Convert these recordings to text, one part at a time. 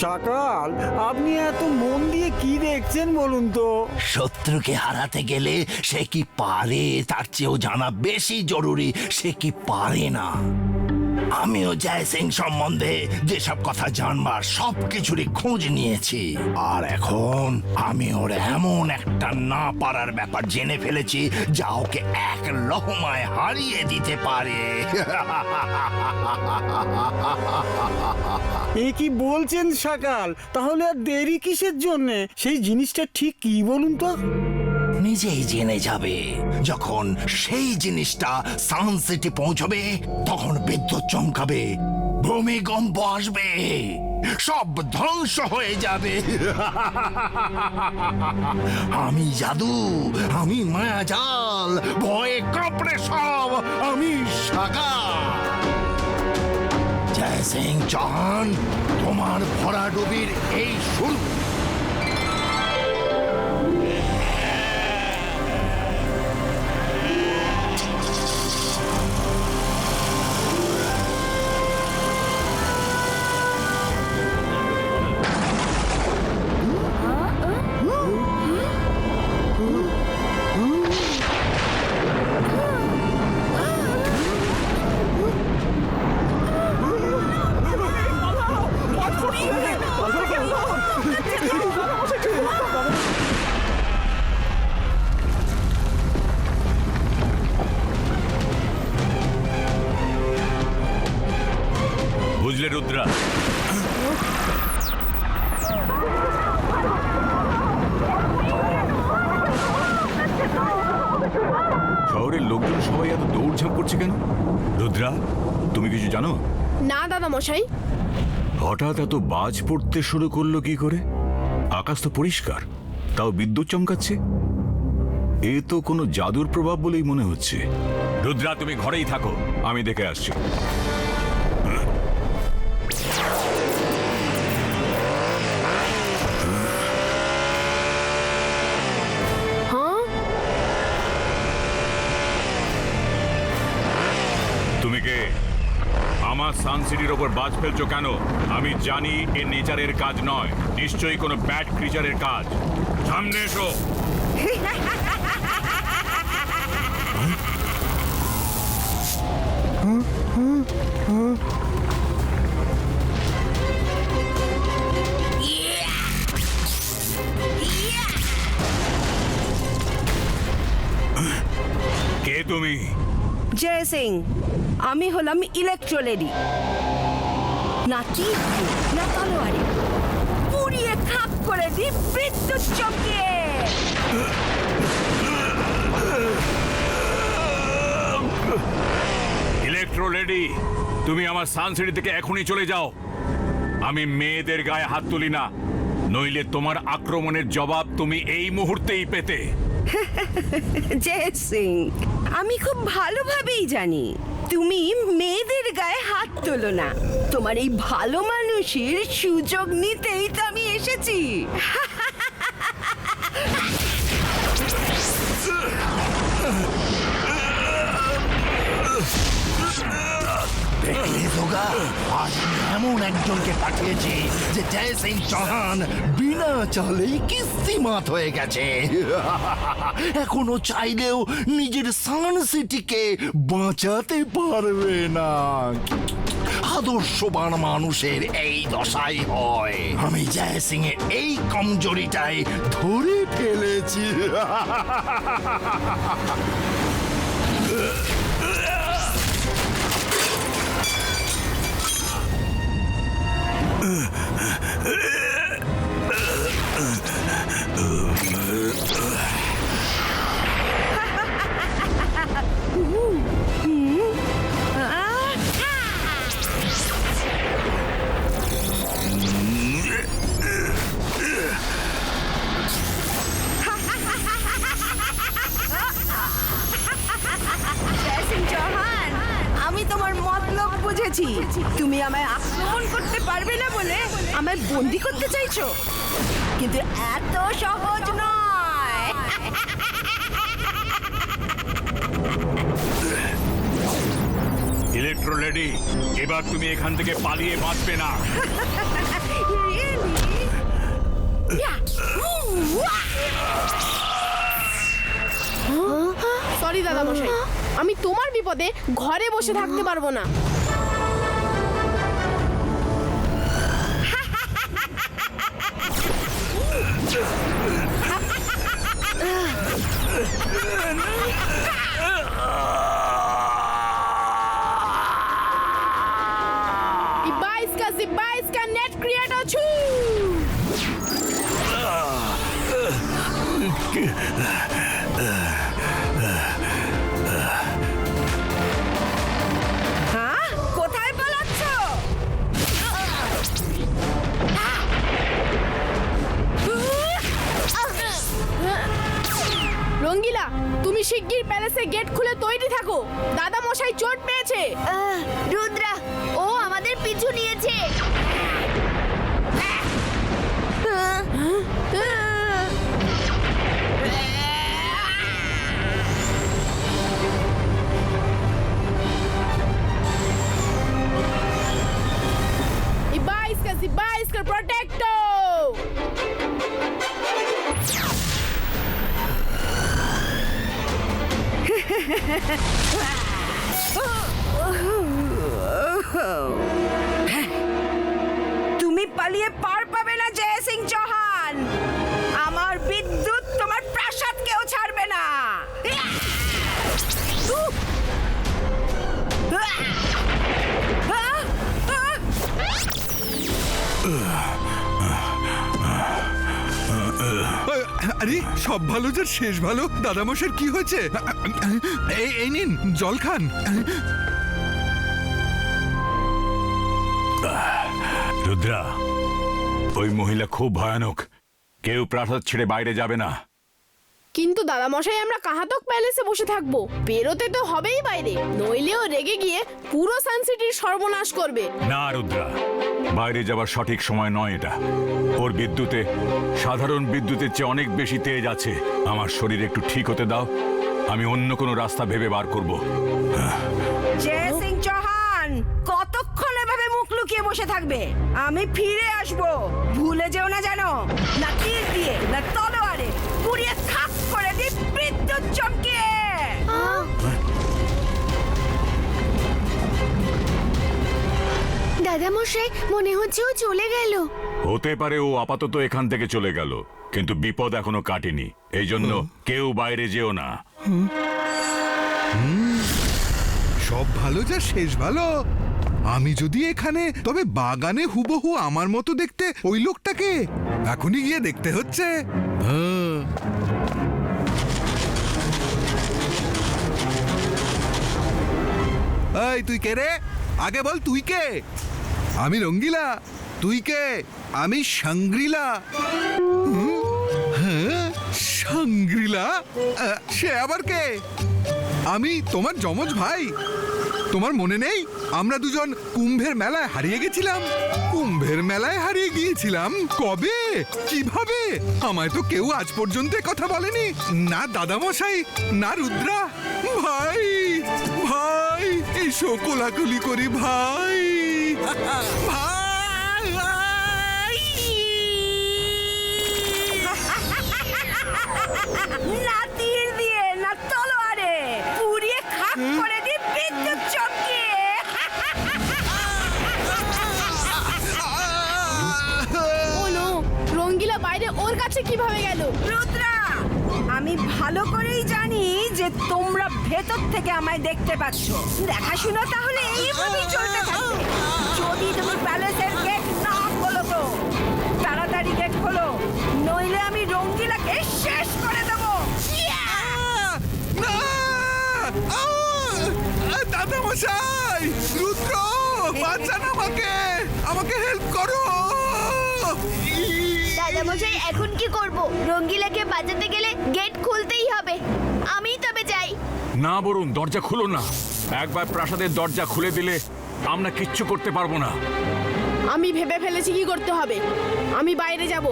সকাল, আপনি এত মন দিয়ে কি দেখছেন বলুন তো? শত্রুকে হারাতে গেলে সে কি পারে তার চেয়েও জানা বেশি জরুরি সে কি পারে না। আমিও জয় সিং সম্বন্ধে যেসব কথা জানবার সবকিছুরই খোঁজ নিয়েছি, আর এখন আমি ওর এমন একটা না পারার ব্যাপার জেনে ফেলেছি যা ওকে এক লহমায় হারিয়ে দিতে পারে। এ কি বলছেন সকাল? তাহলে আর দেরি কিসের জন্য? সেই জিনিসটা ঠিক কি বলুন তো? নিজেই জেনে যাবে। যখন সেই জিনিসটা সান সিটি পৌঁছবে তখন বিদ্যুৎ চমকাবে, ভূমিকম্প আসবে, সব ধ্বংস হয়ে যাবে। আমি জাদু, আমি মায়াজাল, ভয়ে কাঁপড়ে সব আমি সাগা। জয় সিং চৌহান, তোমার ভরাডুবির এই শুরু। বুঝলে রুদ্রা, শহরের লোকজন সবাই এত দৌড়ঝাঁপ করছে কেন? রুদ্রা, তুমি কিছু জানো? না দাদা মশাই। হঠাৎ এত বাজ পড়তে শুরু করলো কি করে? আকাশ তো পরিষ্কার, তাও বিদ্যুৎ চমকাচ্ছে। এ তো কোনো জাদুর প্রভাব বলেই মনে হচ্ছে। রুদ্রা, তুমি ঘরেই থাকো, আমি দেখে আসছি। তুমি কে? আমার সানসিটির ওপর বাজ ফেলছো কেন? আমি জানি এ নেচারের কাজ নয়, নিশ্চয়ই কোনো ব্যাড ক্রিচারের কাজ। সামনে এসো। কে তুমি? জয় সিং, আমি হলাম ইলেকট্রো লেডি। না তীর না তলোয়ারে, পুড়িয়ে খাক করে দি বিদ্যুৎ চমকিয়ে। ইলেকট্রো লেডি, তুমি আমার সানসিটি থেকে এখনই চলে যাও। আমি মেয়েদের গায়ে হাত তুলি না, নইলে তোমার আক্রমণের জবাব তুমি এই মুহূর্তেই পেতে। জয় সিং, আমি খুব ভালোভাবেই জানি তুমি মেয়েদের গায়ে হাত তোলো না। তোমার এই ভালো মানুষের সুযোগ নিতেই তো আমি এসেছি। দেখলে তোগা, আজ আমি এমন একজনকে পাঠিয়েছি যে জয় সিং চৌহান বিনা চালেই কিস্তিমাত হয়ে গেছে। এখনো চাইলেও নিজের সান সিটিকে বাঁচাতে পারবে না। আদর্শবান মানুষের এই দশাই হয়। আমি জয় সিং এর এই কমজোরিটাই ধরে ফেলেছি। তুমি আমায় আক্রমণ করতে পারবে না বলে আমায় বন্দি করতে চাইছো, কিন্তু এত সহজ নয়। রেডি? এবার তুমি এখান থেকে পালিয়ে বাঁচবে না। সরি দাদা মশাই, আমি তোমার বিপদে ঘরে বসে থাকতে পারবো না। बाईस का नेट क्रिएटर छू। হ্যাঁ, কোথায় পালাচ্ছ? রঙ্গিলা, তুমি শিগগির প্যালেসের গেট খুলে তৈরি থাকো, দাদা মশাই চোট পেয়েছে। রুদ্রা, ও আমাদের পিছু নিয়েছে। बाईस का प्रोटेक्टो। তুমি পালিয়ে পার পাবে না জয় সিং চৌহান। আমার বিদ্যুৎ তোমার প্রাসাদকেও ছাড়বে না। আরে সব ভালো যার শেষ ভালো। দাদামশাইয়ের কি হয়েছে? এই নিন জল খান। রুদ্রা, ওই মহিলা খুব ভয়ানক, কেউ প্রাসাদ ছেড়ে বাইরে যাবে না। কিন্তু দাদা মশাই, আমরা কাহাতক প্যালেসে বসে থাকবো, বেরোতে তো হবেই বাইরে, নইলেও রেগে গিয়ে পুরো সানসিটির সর্বনাশ করবে। না রুদ্রা, বাইরে যাবার সঠিক সময় নয় এটা। ওর বিদ্যুতে সাধারণ বিদ্যুতের চেয়ে অনেক বেশি তেজ আছে। আমার শরীর একটু ঠিক হতে দাও, আমি অন্য কোনো রাস্তা ভেবে বার করব। জয় সিং চৌহান, কতক্ষণ এভাবে মুখ লুকিয়ে বসে থাকবে? আমি ফিরে আসবো, ভুলে যেও না জানো। না তীর দিয়ে না তলোয়ারে পুড়িয়ে খাক করে দি বিদ্যুৎ চমকিয়ে। দাদা মশাই, মনে হচ্ছে ও চলে গেল। হতে পারে ও আপাতত এখান থেকে চলে গেল, কিন্তু বিপদ এখনো কাটেনি। এই জন্য কেউ বাইরে যেও না। সব ভালো যার শেষ ভালো। আমি যদি এখানে, তবে বাগানে হুবহু আমার মতো দেখতে ওই লোকটাকে এখনই গিয়ে দেখতে হচ্ছে। এই তুই কে রে? আগে বল তুই কে? আমি রঙ্গিলা। তুই কে? আমি সাংগ্রিলা। হ্যাঁ, সাংগ্রিলা? সে আবার কে? আমি তোমার যমজ ভাই। তোমার মনে নেই আমরা দুজন কুম্ভের মেলায় হারিয়ে গেছিলাম? কুম্ভের মেলায় হারিয়ে গিয়েছিলাম কবে, কিভাবে? আমায় তো কেউ আজ পর্যন্ত কথা বলেনি, না দাদামশাই না রুদ্রা। ভাই ভাই, এসো কোলাকুলি করি ভাই। ভাই না তীর দিয়ে না তলোয়ারে পুড়িয়ে খাক করে দি বিদ্যুৎ চমকিয়ে। ওনো, রঙ্গিলা বাইরে ওর কাছে কিভাবে গেল? রুদ্রা, আমি ভালো করেই জানি যে তোমরা ভেতর থেকে আমায় দেখতে পাচ্ছ। দেখাশুনো তাহলে এইভাবেই চলতে থাকবে। যদি তুমি প্যালেসের গেট না খোলো তো তাড়াতাড়ি গেট খোলো, নইলে আমি রঙ্গিলাকে শেষ করে দেবো। দাদামশাই, রুদ্র, বাঁচান আমাকে, আমাকে হেল্প করো। দাদা মশাই, এখন কি করব? রঙ্গিলাকে বাঁচাতে গেলে গেট খুলতেই হবে। আমিই তবে যাই। না বরুণ, দরজা খুলো না। একবার প্রাসাদের দরজা খুলে দিলে আমরা কিচ্ছু করতে পারবো না। আমি ভেবে ফেলেছি কি করতে হবে। আমি বাইরে যাব।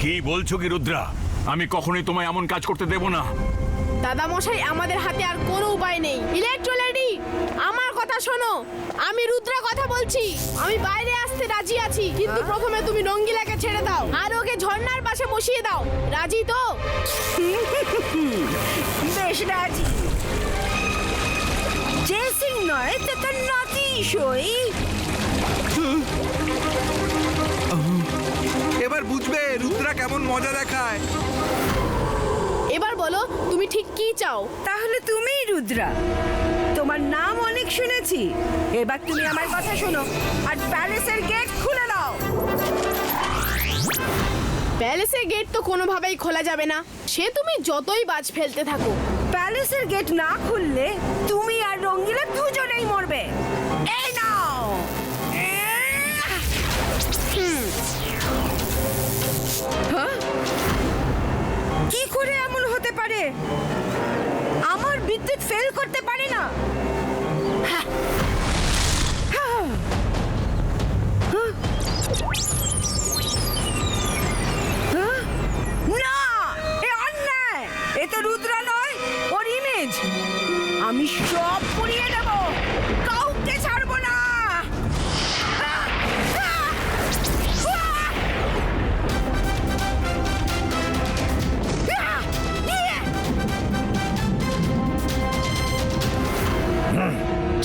কি বলছো কি রুদ্রা? আমি কখনোই তোমায় এমন কাজ করতে দেব না। দাদা মশাই, আমাদের হাতে আর কোনো উপায় নেই। ইলেকট্রো লেডি, আমার কথা শোনো, আমি রুদ্রা কথা বলছি। আমি বাইরে আসতে রাজি আছি, কিন্তু প্রথমে তুমি রঙ্গিলাকে ছেড়ে দাও আর ওকে ঝর্ণার পাশে বসিয়ে দাও। রাজি তো? বেশ রাজি। জয় সিং নয় তো তার নাতি সই। এবার বুঝবে রুদ্রা কেমন মজা দেখায়। এবার বলো তুমি ঠিক কি চাও? তাহলে তুমিই রুদ্রা। তোমার নাম অনেক শুনেছি। এবার তুমি আমার কথা শোনো আর প্যালেসের গেট খুলে দাও। প্যালেসের গেট তো কোনোভাবেই খোলা যাবে না, সে তুমি যতই বাজ ফেলতে থাকো। প্যালেসের গেট না খুললে তুমি আর রঙ্গিলা দুজনেই মরবে। এই নাও। হ্যাঁ? কি করে এমন হতে পারে? আমার বিদ্যুৎ ফেল করতে পারে না। হ্যাঁ। হ্যাঁ। হ্যাঁ। হ্যাঁ? না, এ অন্যায়। এ তো রুদ্রা নয়, ওর ইমেজ। আমি সব পুড়িয়ে দেব, কাউকে ছাড়বো না।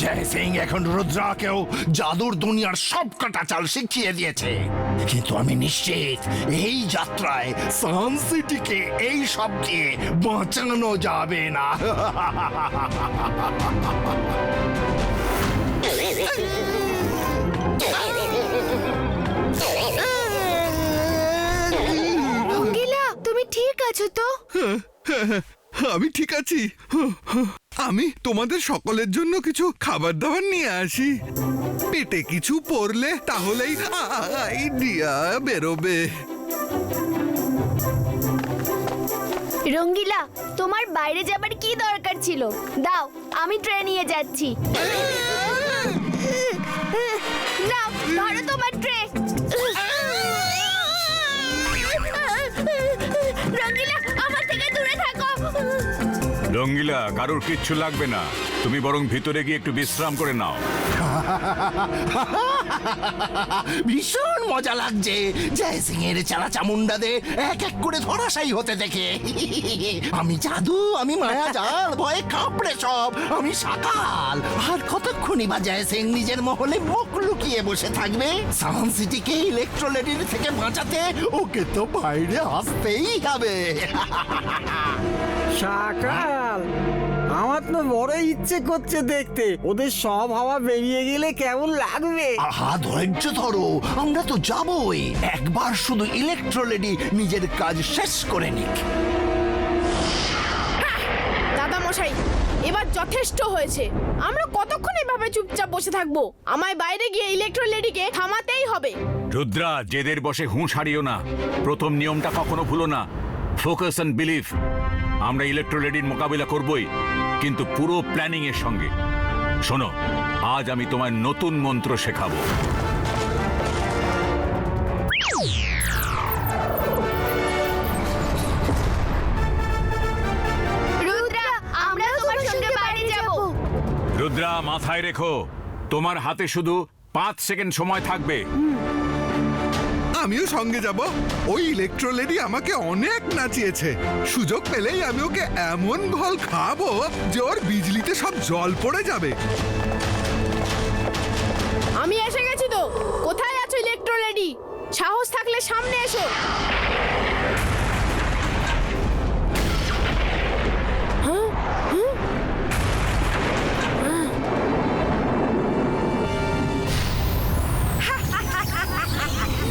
জয় সিং এখন রুদ্রাকেও জাদুর দুনিয়ার সব কটা চাল শিখিয়ে দিয়েছে, কিন্তু আমি নিশ্চিত এই যাত্রায় সান সিটিকে এই সব দিয়ে বাঁচানো যাবে না। রঙ্গিলা, তুমি ঠিক আছো তো? আমি ঠিক আছি। আমি তোমাদের সকলের জন্য কিছু খাবার দাবার নিয়ে আসি। পেটে কিছু পড়লে তাহলেই আইডিয়া বেরোবে। রঙ্গিলা, তোমার বাইরে যাবার কি দরকার ছিল? দাও, আমি ট্রেন নিয়ে যাচ্ছি। নাও, ধরো তোমার ট্রে। রঙ্গিলা, আমার থেকে দূরে থাকো। রঙ্গিলা, কারোর কিচ্ছু লাগবে না, তুমি বরং ভিতরে গিয়ে একটু বিশ্রাম করে নাও। ভীষণ মজা লাগছে জয় সিং এর চালা চামুন্ডাদের এক এক করে ধরাশায়ী হতে দেখে। আমি জাদু, আমি মায়া জাল, ভয়ে কাঁপড়ে সব, আমি সাকাল। আর কতক্ষণই বা জয় সিং নিজের মহলে মুখ লুকিয়ে বসে থাকবে? সান সিটিকে ইলেকট্রোলেডির থেকে বাঁচাতে ওকে তো বাইরে আসতেই হবে। সকাল, আমার তো বড় ইচ্ছে করছে দেখতে ওদের সব হাওয়া বেরিয়ে গেলে কেমন লাগবে। আহা, ধৈর্য ধরো, আমরা তো যাবই। একবার শুধু ইলেকট্রোলেডি নিজের কাজ শেষ করে নিক। দাদা মশাই, এবার যথেষ্ট হয়েছে। আমরা কতক্ষণ এভাবে চুপচাপ বসে থাকবো? আমায় বাইরে গিয়ে ইলেকট্রোলেডিকে থামাতেই হবে। রুদ্রা, জেদের বসে হুঁশ হারিও না। প্রথম নিয়মটা কখনো ভুলো না, ফোকাস অ্যান্ড বিলিভ। আমরা ইলেকট্রোলেডির মোকাবিলা করবই, কিন্তু পুরো প্ল্যানিং এর সঙ্গে। শোনো, আজ আমি তোমায় নতুন মন্ত্র শেখাবো। রুদ্রা, আমরা তোমার সঙ্গে বাইরে যাব। রুদ্রা, মাথায় রেখো, তোমার হাতে শুধু 5 সেকেন্ড সময় থাকবে। আমিও সঙ্গে যাব। ওই ইলেকট্রোলেডি আমাকে অনেক নাচিয়েছে। সুযোগ পেলেই আমি ওকে এমন ভল খাবো যে ওর বিজলিতে সব জল পড়ে যাবে। আমি এসে গেছি তো। কোথায় আছো ইলেকট্রোলেডি? সাহস থাকলে সামনে এসো।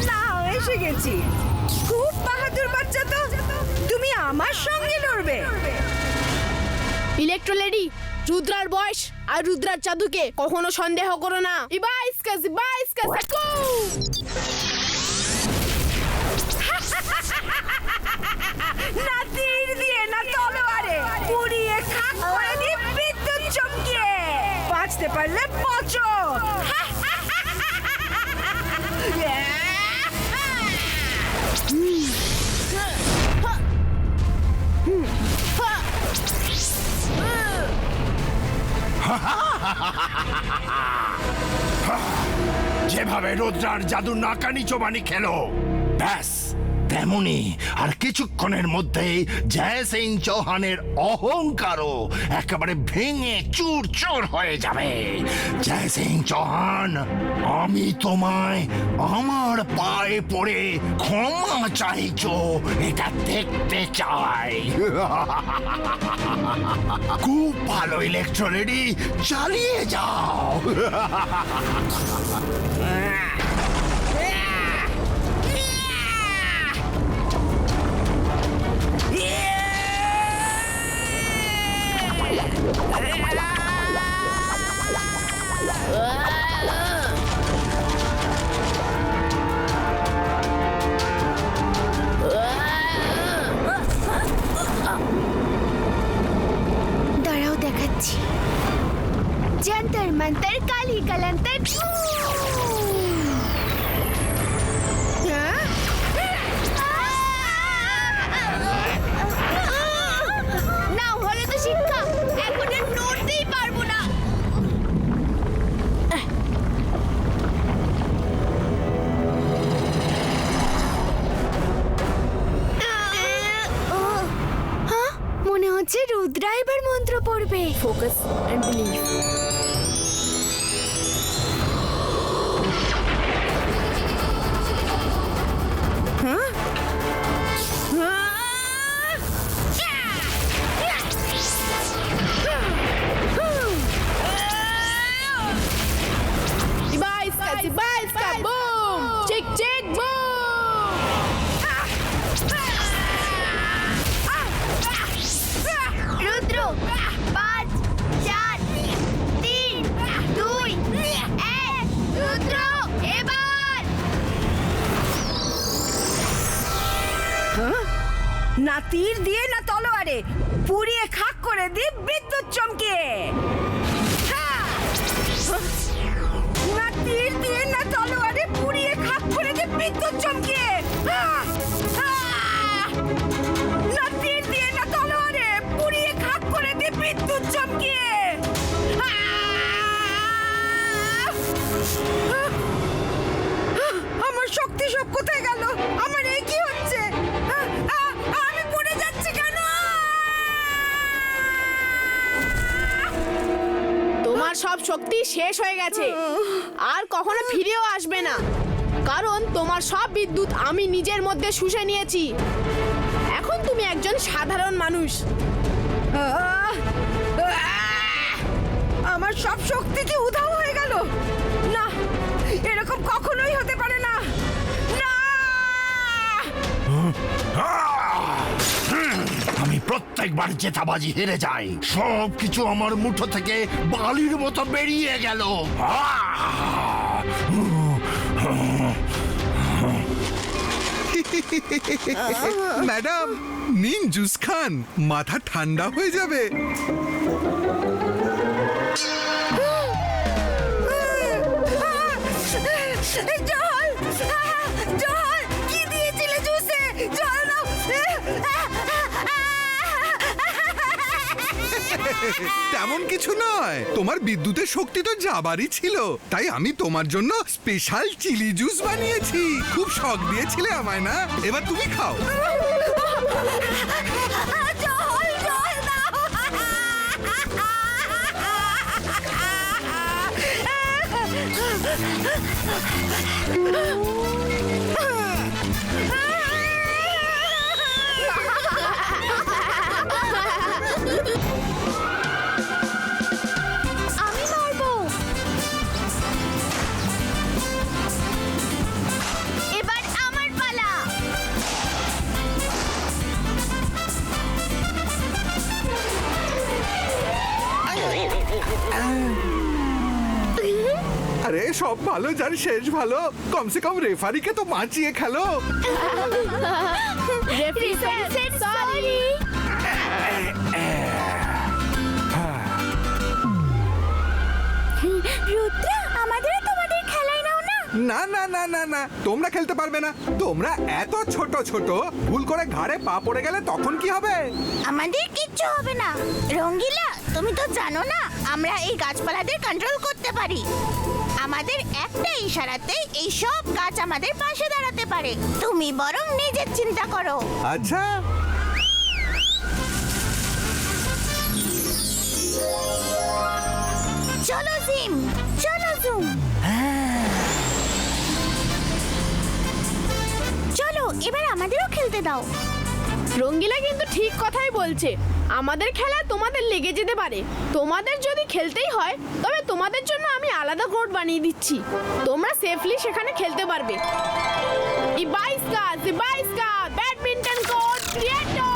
নাও, এসে গেছি। খুব বাহাদুর বাচ্চা তো। তুমি আমার সঙ্গে লড়বে? ইলেকট্রোলেডি, রুদ্রার বয়স আর রুদ্রার জাদুকে কখনো সন্দেহ করো না। ইবাইসকা জিবাইসকা সাকু। না তীর দিয়ে, না তলোয়ারে, পুড়িয়ে খাক করে দিয়ে বিদ্যুৎ চমকিয়ে। বাঁচতে পারলে বাঁচো। যেভাবে রুদ্রার জাদু নাকানি চোবানি খেলো, ব্যাস তেমনি আর কিছুক্ষণের মধ্যেই জয় সিং চৌহানের অহংকারও একেবারে ভেঙে চুর চুর হয়ে যাবে। জয় সিং চৌহান, আমি তোমায় আমার পায়ে পড়ে ক্ষমা চাইছো এটা দেখতে চাই। খুব ভালো ইলেকট্রো রেডি, চালিয়ে যাও। দাঁড়াও দেখাচ্ছি। যন্তর মন্তর কালি কালান্তর। না হলে তো শিক্ষা, এখন আর নড়তেই পারবো না। হ্যাঁ, মনে হচ্ছে রুদ্রা এবার মন্ত্র পড়বে। Focus and believe. Sibaiska, boom! Chick, chick, boom! Rudra 5 4 3 2 1 Rudra এবার না তীর দিয়ে না তলোয়ারে, পুড়িয়ে খাক করে দি বিদ্যুৎ চমকিয়ে। না তীর দিয়ে না তলোয়ারে, পুড়িয়ে খাক করে দি বিদ্যুৎ চমকিয়ে। না তীর দিয়ে না তলোয়ারে, পুড়িয়ে খাক করে দি বিদ্যুৎ চমকিয়ে। আমার শক্তি সব কোথায় গেল? আমার এই কি হচ্ছে? আমি পড়ে যাচ্ছি কেন? তোমার সব শক্তি শেষ হয়ে গেছে, আর কখনো ফিরেও আসবে না, কারণ তোমার সব বিদ্যুৎ আমি নিজের মধ্যে শুষে নিয়েছি। এখন তুমি একজন সাধারণ মানুষ। আমার সব শক্তি কি উধাও হয়ে গেল? না, এরকম কখনোই হতে পারে না। না! আমি প্রত্যেকবার জেতাবাজি হেরে যাই, সব কিছু আমার মুঠো থেকে বালির মতো বেরিয়ে গেল। ম্যাডাম, নিন জুস খান, মাথা ঠান্ডা হয়ে যাবে। জল! জল! কি দিয়েছিলে জুসে? জল দাও! তেমন কিছু নয়, তোমার বিদ্যুতের শক্তি তো যাবারই ছিল, তাই আমি তোমার জন্য স্পেশাল চিলি জুস বানিয়েছি। খুব শখ দিয়েছিলে আমায় না? এবার তুমি খাও। জল! জল দাও! আমি মারবো। এবার আমার পালা। আরে সব ভালো যার শেষ ভালো, কমসে কম রেফারিকে তো বাঁচিয়ে খেলো। Referee shed sorry. রুদ্র, আমাদেরও তোমাদের খেলায় নাও না। না না না না না, তোমরা খেলতে পারবে না। তোমরা এত ছোট ছোট, ভুল করে ঘাড়ে পা পড়ে গেলে তখন কি হবে? আমাদের কিচ্ছু হবে না। রঙ্গিলা, তুমি তো জানো না আমরা এই গাছপালাদের কন্ট্রোল করতে পারি। আমাদের একটা ইশারাতে এই সব গাছ আমাদের পাশে দাঁড়াতে পারে। তুমি বরং নিজের চিন্তা করো। আচ্ছা, চলো জিম, চলো জুম। চলো এবার আমাদেরও খেলতে দাও। রঙ্গিলা কিন্তু ঠিক কথাই বলছে। আমাদের খেলা তোমাদের লেগে যেতে পারে। তোমাদের যদি খেলতেই হয় তবে তোমাদের জন্য আমি আলাদা কোর্ট বানিয়ে দিচ্ছি। তোমরা সেফলি সেখানে খেলতে পারবে। ইবাইস্কা ব্যাডমিন্টন কোর্ট ক্রিয়েটো।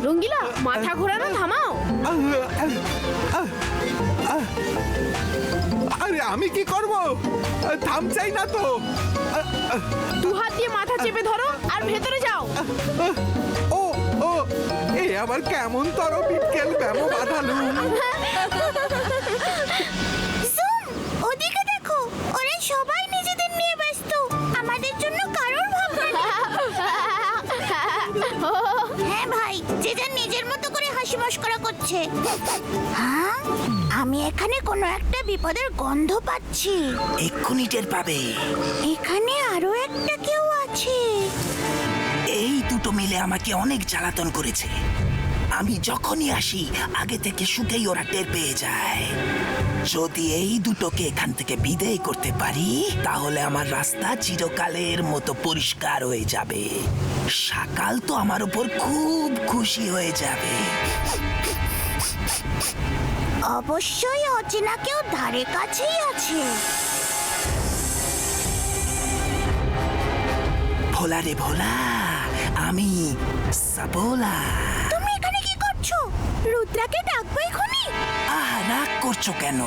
রঙ্গিলা, মাথা ঘোরানো থামাও। আরে আমি কি করব? থাম চাই না তো। দু হাত দিয়ে মাথা চেপে ধরো আর ভেতরে যাও। ও ও এ আবার কেমন তর বিকেল ব্যামো বাঁধালু। জুম, ওদিকে দেখো, ওরা সবাই নিজেদের নিয়ে ব্যস্ত, আমাদের জন্য কারোর ভাবনা নেই। হ্যাঁ ভাই, যে যার নিজের মতো করে হাসি মশকরা করছে। হ্যাঁ, আমি এখানে কোনো একটা বিপদের গন্ধ পাচ্ছি। এক্ষুনি টের পাবে। এখানে আরো একটা কেউ আছে। এই দুটো মিলে আমাকে অনেক জ্বালাতন করেছে। আমি যখনই আসি আগে থেকে শুধুই ওরা টের পেয়ে যায়। যদি এই দুটোকে এখান থেকে বিদায় করতে পারি তাহলে আমার রাস্তা চিরকালের মতো পরিষ্কার হয়ে যাবে। সকাল তো আমার উপর খুব খুশি হয়ে যাবে। অবশ্যই অচেনা কেউ ধারে কাছেই আছে। ভোলা রে ভোলা, আমি সাপোলা। তুমি এখানে কি করছো? রুদ্রাকে ডাকবো এখনই। রাগ করছো কেন?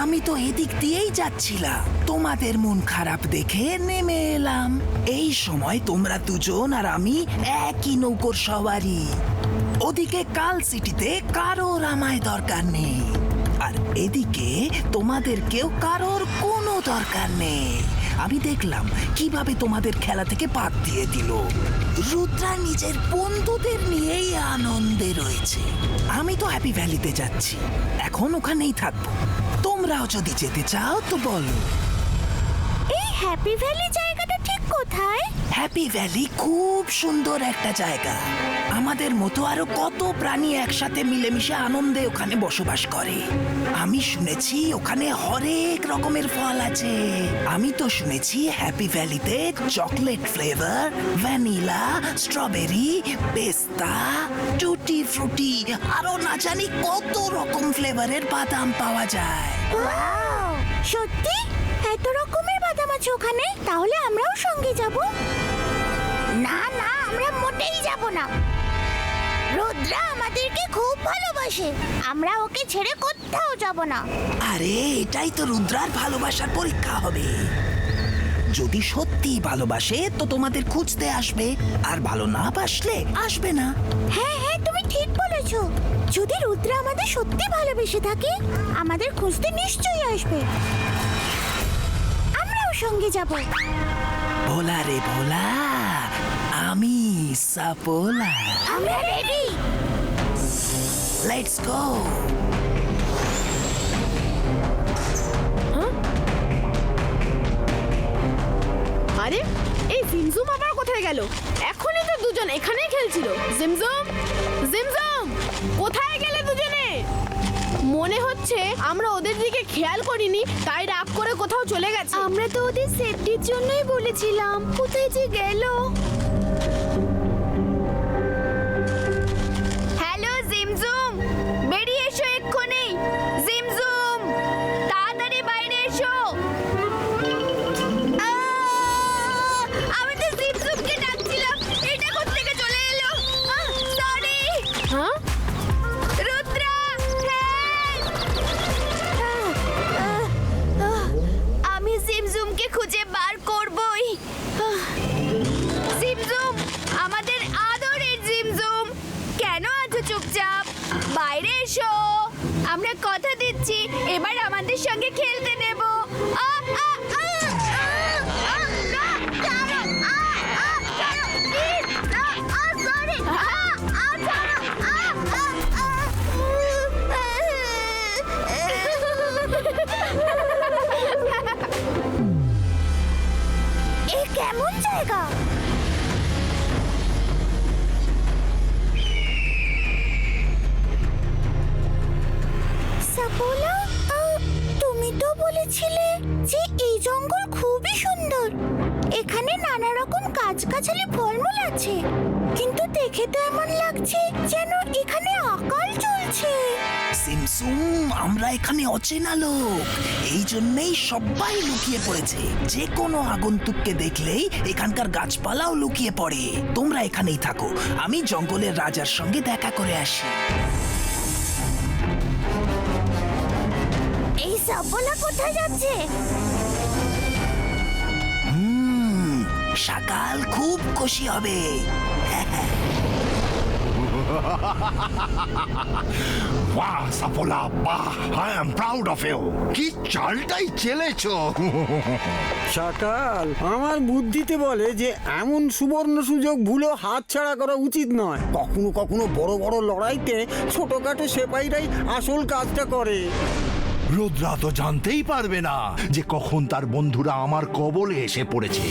আমি তো এদিক দিয়েই যাচ্ছিলাম, তোমাদের মন খারাপ দেখে নেমে এলাম। এই সময় তোমরা দুজন আর আমি একই নৌকোর সওয়ারি। ওদিকে কাল সিটিতে কারোর আমায় দরকার নেই, আর এদিকে তোমাদের কেউ কারোর কোনো দরকার নেই। আমি দেখলাম কিভাবে তোমাদের খেলা থেকে বাদ দিয়ে দিল। রুদ্রা নিজের বন্ধুদের নিয়েই আনন্দে রয়েছে। আমি তো হ্যাপি ভ্যালিতে যাচ্ছি, এখন ওখানেই থাকবো। তোমরাও যদি যেতে চাও তো বলো। এই হ্যাপি ভ্যালি জায়গাটা ঠিক কোথায়? হ্যাপি ভ্যালি খুব সুন্দর একটা জায়গা। আমাদের মতো আরো কত প্রাণী একসাথে মিলেমিশে আনন্দে ওখানে বসবাস করে। আমি শুনেছি ওখানে হরেক রকমের ফল আছে। আমি তো শুনেছি হ্যাপি ভ্যালিতে চকলেট ফ্লেভার, ভ্যানিলা, স্ট্রবেরি, পেস্তা, টুটি ফ্রুটি আরো না জানি কত রকম ফ্লেভারের বাদাম পাওয়া যায়। ওয়াও, সত্যি এত রকমের বাদাম আছে ওখানে? তাহলে আমরাও সঙ্গে যাব। না না, আমরা মোটেই যাব না। রুদ্রা আমাদেরকে খুব ভালোবাসে, আমরা ওকে ছেড়ে কোথাও যাব না। আরে এটাই তো রুদ্রার ভালোবাসার পরীক্ষা হবে। যদি সত্যি ভালোবাসে তো তোমাদের খুঁজতে আসবে, আর ভালো না বাসলে আসবে না। হ্যাঁ হ্যাঁ, তুমি ঠিক বলেছো। যদি রুদ্রা আমাদের সত্যি ভালোবেসে থাকে আমাদের খুঁজতে নিশ্চয়ই আসবে। আমরাও সঙ্গে যাব। ভোলা রে ভোলা, আমি সাপোলা। আমরা রেডি। Let's go. আরে এই জিমজুম আবার কোথায় গেল? এখনই তো দুজন এখানেই খেলছিল। জিমজুম, জিমজুম, কোথায় গেলে দুজনে? মনে হচ্ছে আমরা ওদের দিকে খেয়াল করিনি, তাই রাগ করে কোথাও চলে গেছে। আমরা তো ওদের সেফটির জন্যই বলেছিলাম, কোথায় যে গেল? হ্যালো জিমজুম, বেরিয়ে এসো এক্ষুনি। জিমজুম, তাড়াতাড়ি বাইরে এসো। আমি তো জিমজুমকে ডাকছিলাম, এটা কোত্থেকে চলে এলো? আমরা কথা দিচ্ছি এবার আমাদের সঙ্গে খেলতে নেব। আ, আ, আ, আ, আ, না, ছাড়ো, আ, আ, ছাড়ো, please, আ, আ, sorry, আ, আ, ছাড়ো, আ, আ, এ কেমন জায়গা? সাপোলা, তুমি তো বলেছিলে যে এই জঙ্গল খুবই সুন্দর। এখানে নানা রকম গাছগাছালি ফলমূল আছে, কিন্তু দেখে তো এমন লাগছে যেন এখানে আকাল চলছে। সিমসুম, আমরা এখানে অচেনা লোক, এই জন্যই সবাই লুকিয়ে পড়েছে। যে কোনো আগন্তুককে দেখলেই এখানকার গাছপালাও লুকিয়ে পড়ে। তোমরা এখানেই থাকো, আমি জঙ্গলের রাজার সঙ্গে দেখা করে আসি। এই সাপোলা কোথায় যাচ্ছে? সকাল খুব খুশি হবে। বাহ সাফলা, বাহ, I am proud of you. কি চালটাই চেলেছো। সকাল আমার বুদ্ধিতে বলে যে এমন সুবর্ণ সুযোগ ভুলেও হাতছাড়া করা উচিত নয়। কখনো কখনো বড় বড় লড়াইতে ছোটখাটো সেপাইরাই আসল কাজটা করে। রুদ্রা তো জানতেই পারবে না যে কখন তার বন্ধুরা আমার কবলে এসে পড়েছে।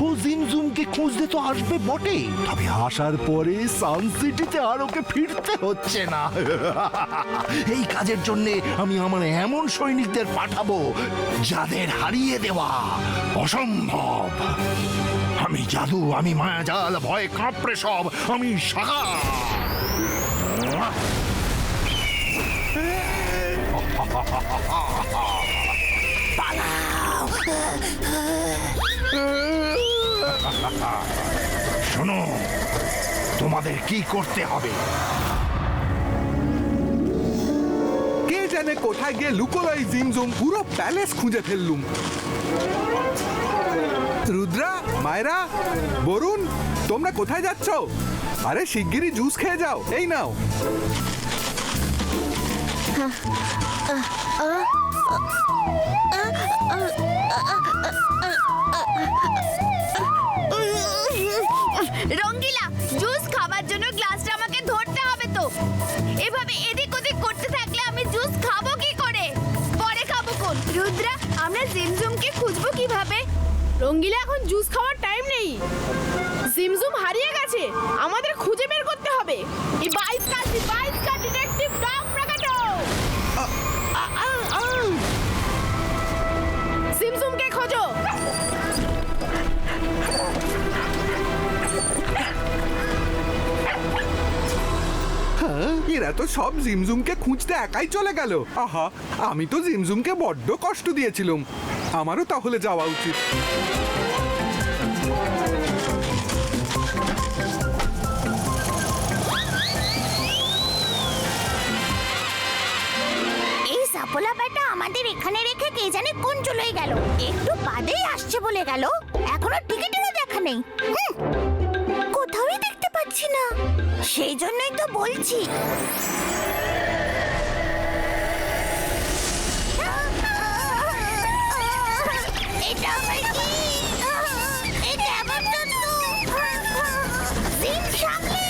ও জিমজুমকে খুঁজতে তো আসবে বটে, তবে আসার পরে সানসিটিতে আর ওকে ফিরতে হচ্ছে না। এই কাজের জন্য আমি আমার এমন সৈনিকদের পাঠাবো যাদের হারিয়ে দেওয়া অসম্ভব। আমি জাদু, আমি মায়াজাল, ভয়ে কাঁপড়ে সব, আমি সাগা। শোনো, তোমাদের কি করতে হবে? কে জানে কোথায় গিয়ে লুকোলো এই জিমজুম। পুরো প্যালেস খুঁজে ফেললুম। রুদ্রা, মায়রা, বরুণ, তোমরা কোথায় যাচ্ছ? আরে শিগগিরই জুস খেয়ে যাও, এই নাও। রঙ্গিলা, জুস খাবার জন্য গ্লাসটা আমাকে ধরতে হবে তো। এভাবে এদিক ওদিক করতে থাকলে আমি জুস খাবো কি করে? পরে খাবো কোন? রুদ্রা, আমরা জিমজুমকে খুঁজবো কিভাবে? রঙ্গিলা, এখন জুস খাওয়ার টাইম নেই। জিমজুম হারিয়ে গেছে, আমাদের খুঁজে বের করতে হবে। এই বাইস্কা ডিটেকটিভ ডগ প্রকাটো। জিমজুমকে খোঁজো। এরা তো সব জিমজুমকে খুঁজতে একাই চলে গেল। আহা, আমি তো জিমজুমকে বড্ড কষ্ট দিয়েছিলাম। আমারও তাহলে যাওয়া উচিত। এই সাপোলা বেটা আমাদের এখানে রেখে কে জানে কোন চলে গেল। একটু বাদেই আসছে বলে গেল, এখনো টিকিটেরও দেখা নেই। কোথাওই দেখতে পাচ্ছি না, সেই জন্যই তো বলছি। এটা আবার কি? এটা আবার জন্তু। জিম, সামলে।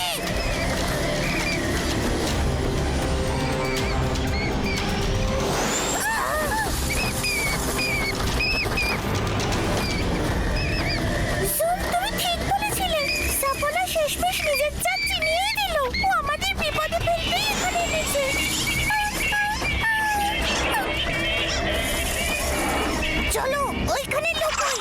তুমি ঠিক বলেছিলে। সাপোলা শেষমেশ নিজের চাঁদ চিনিয়ে দিল। ও আমাদের বিপদে ফেলতেই এখানে এনেছে। চলো ওইখানে লুকোই।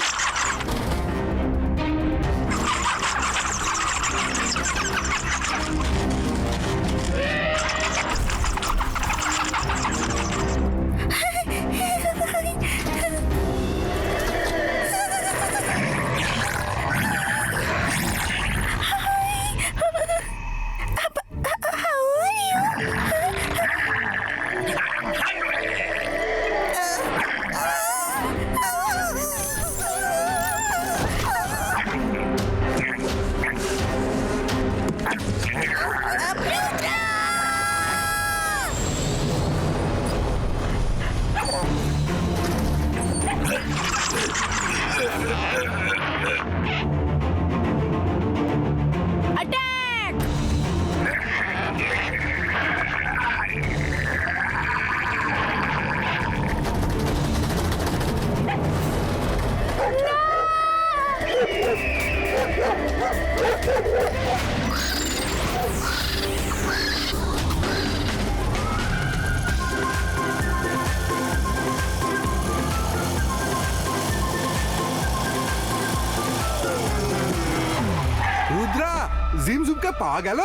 পাওয়া গেল।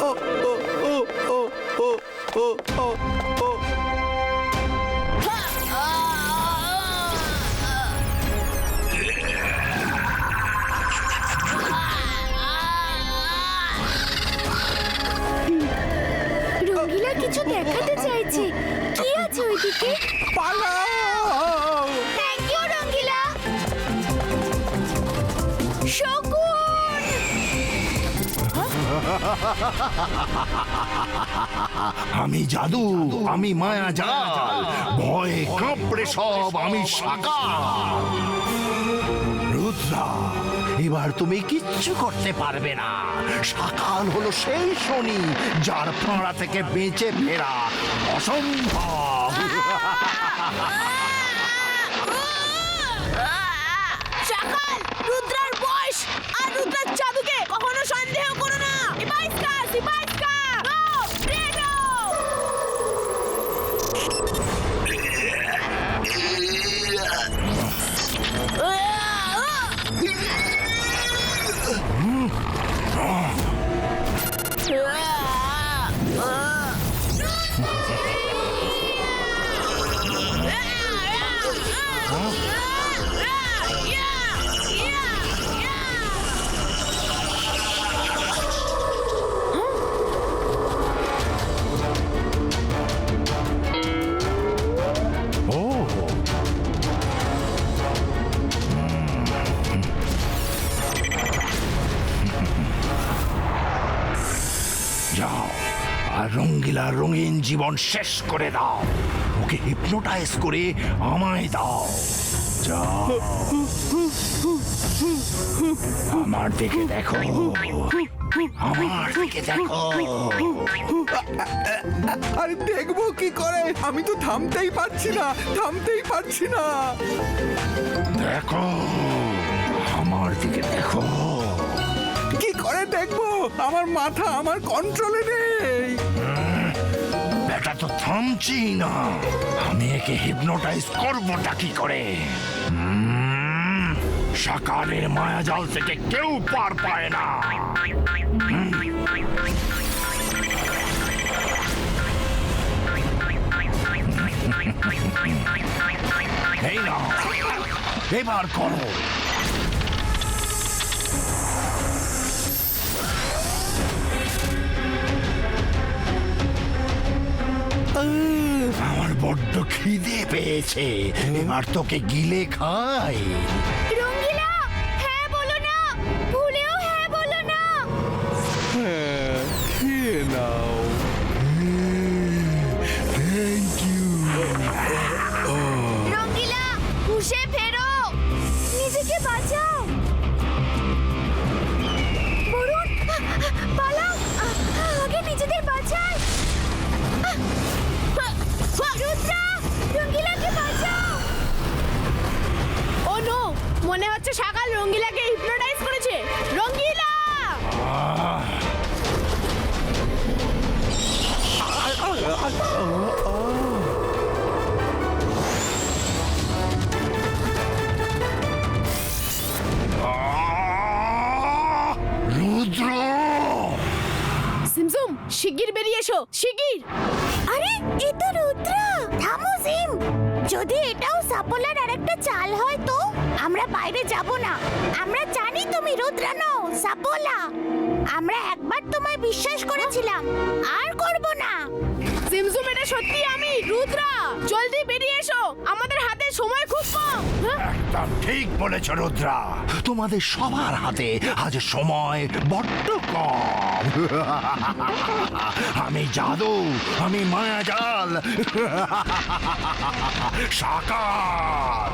ও ও ও ও ও ও ও ও রঙ্গিলা কিছু দেখাতে চাইছে। কি আছে ওইদিকে? পালাও! থ্যাংক ইউ রঙ্গিলা। শকুন! আমি জাদু, আমি মায়া জাল, ভয়ে কাঁপড়ে সব আমি সাকার। রুদ্রা, এবার তুমি কিচ্ছু করতে পারবে না। সাকাল হলো সেই শনি যার ফাঁড়া থেকে বেঁচে ফেরা অসম্ভব। সকাল রুদ্রার বয়স আর রুদ্রার জাদুকে কখনো সন্দেহ করো না। সিপাইস্কা সিপাইস্কা গো রেডো। যাও আর রঙ্গিলার রঙিন জীবন শেষ করে দাও। ওকে হিপনোটাইজ করে আমায় দাও। যাও, আমার দিকে দেখো, আমার দিকে দেখো। আরে দেখবো কি করে? আমি তো থামতেই পারছি না, থামতেই পারছি না। দেখো, আমার দিকে দেখো। কি করে দেখবো? আমার মাথা আমার কন্ট্রোলে নেই। বেটা তো থামছি না। আমি একে হিপনোটাইজ করবোটা কি করে? সকালের মায়াজাল থেকে কেউ পার পায় না। এই না, এবার করো। আমার বড্ড খিদে পেয়েছে, এবার তোকে গিলে খাই। রঙ্গিলা হ্যাঁ বলো না, ভুলেও হ্যাঁ বলো না। হ্যাঁ, খেয়ে নাও। Thank you. রঙ্গিলা হুশে ফেরো, নিজেকে বাঁচাও। বরুণ পালাও, আগে নিজেদের বাঁচাই। রুদ্রা রঙ্গিলাকে বাঁচাও। ও নো, মনে হচ্ছে সকাল রঙ্গিলাকে হিপনোটাইজ করেছে। রঙ্গিলা! রুদ্র! সিমসুম শিগগির বেরিয়ে এসো, শিগগির। আরে এ তো রুদ্রা। থামো সিম, যদি এটাও সাপোলার আরেকটা চাল হয় তো আমরা বাইরে যাব না। আমরা জানি তুমি রুদ্রা নও, সাপোলা। আমরা একবার তোমায় বিশ্বাস করেছিলাম, আর করব না। সিমসুম এটা সত্যি আমি রুদ্রা। জলদি বেরিয়ে এসো, আমাদের হাতে সময় খুব কম। একদম ঠিক বলেছ রুদ্রা। তোমাদের সবার হাতে আজ সময় বড্ড কম। আমি জাদু, আমি মায়াজাল, সাকার।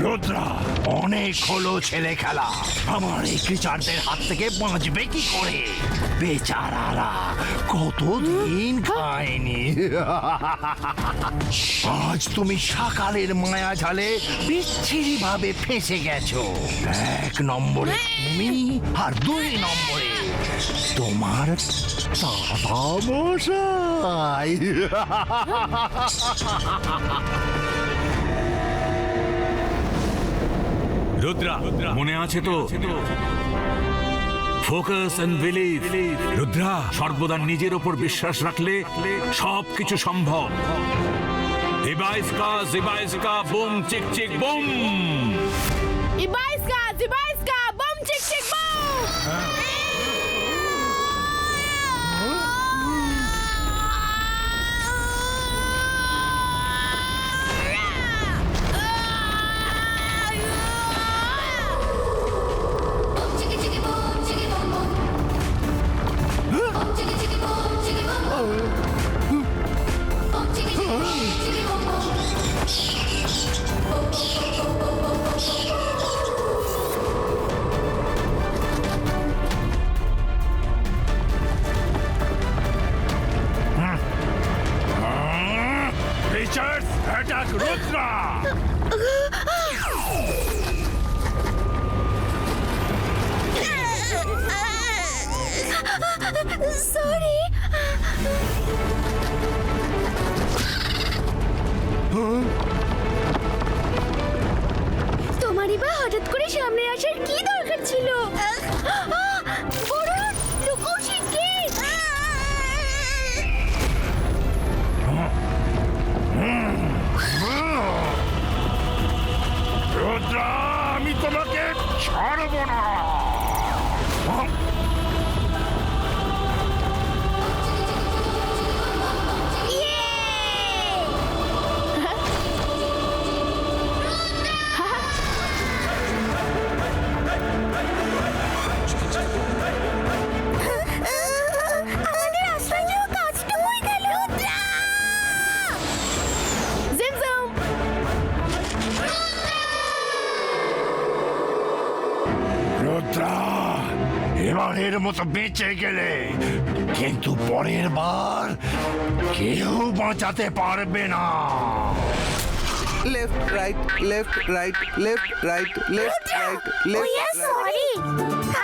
রুদ্রা, অনেক হলো ছেলে খেলা। আমার এই ক্রিচারদের হাত থেকে বাঁচবে কি করে? বেচারারা কতদিন খায়নি। আজ তুমি সকালের মায়া জালে বিচ্ছিরি ভাবে ফেঁসে গেছো। 1 নম্বরে তুমি আর 2 নম্বরে তোমার দাদা মশাই। রুদ্রা, মনে আছে তো? Focus and believe. রুদ্রা, সর্বদা নিজের ওপর বিশ্বাস রাখলে সবকিছু সম্ভব। জিবাইস্কা বুম চিক চিক বুম। ইবাইস্কা বম চিক চিক বম। Creatures, attack Rudra! সরি। তোমারই বা হঠাৎ করে সামনে আসার কি দরকার ছিল? বরুণ, লুকোও শিগগির। রুদ্রা, আমি তোমাকে ছাড়ব না। আমাদের আশ্রয় নেওয়া কাজটা হয়ে গেল। জিমজম। রুদ্রা, এবারের মতো বেঁচে গেলে, কিন্তু পরের বার কেউ বাঁচাতে পারবে না। Left right left right left right left right We are sorry.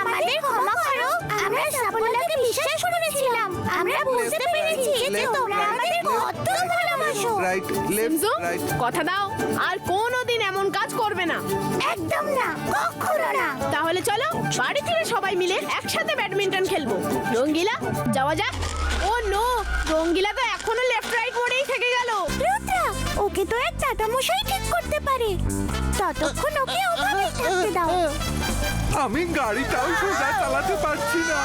আমাদের ক্ষমা করো। আমরা সাফল্যকে বিশ্বাস করেছিলাম। আমরা বুঝতে পেরেছি যে তোমরা আমাদের কত ভালোবাসো। রাইট লেফট জিমজম, রাইট। কথা দাও আর কোনোদিন এমন কাজ করবে না। একদম না, কখনো না। তাহলে চলো বাড়ি ফিরে সবাই মিলে একসাথে ব্যাডমিন্টন খেলবো। রঙ্গিলা, যাওয়া যাক। ও নো, রঙ্গিলা তো এখনো লেফট রাইট মোড়েই থেকে গেল। রুদ্রা, ওকে তো এক দাদা মশাই ঠিক করতে পারে। ততক্ষণ ওকে ওভাবেই থাকতে দাও। আমি গাড়িটাও সোজা চালাতে পারছি না।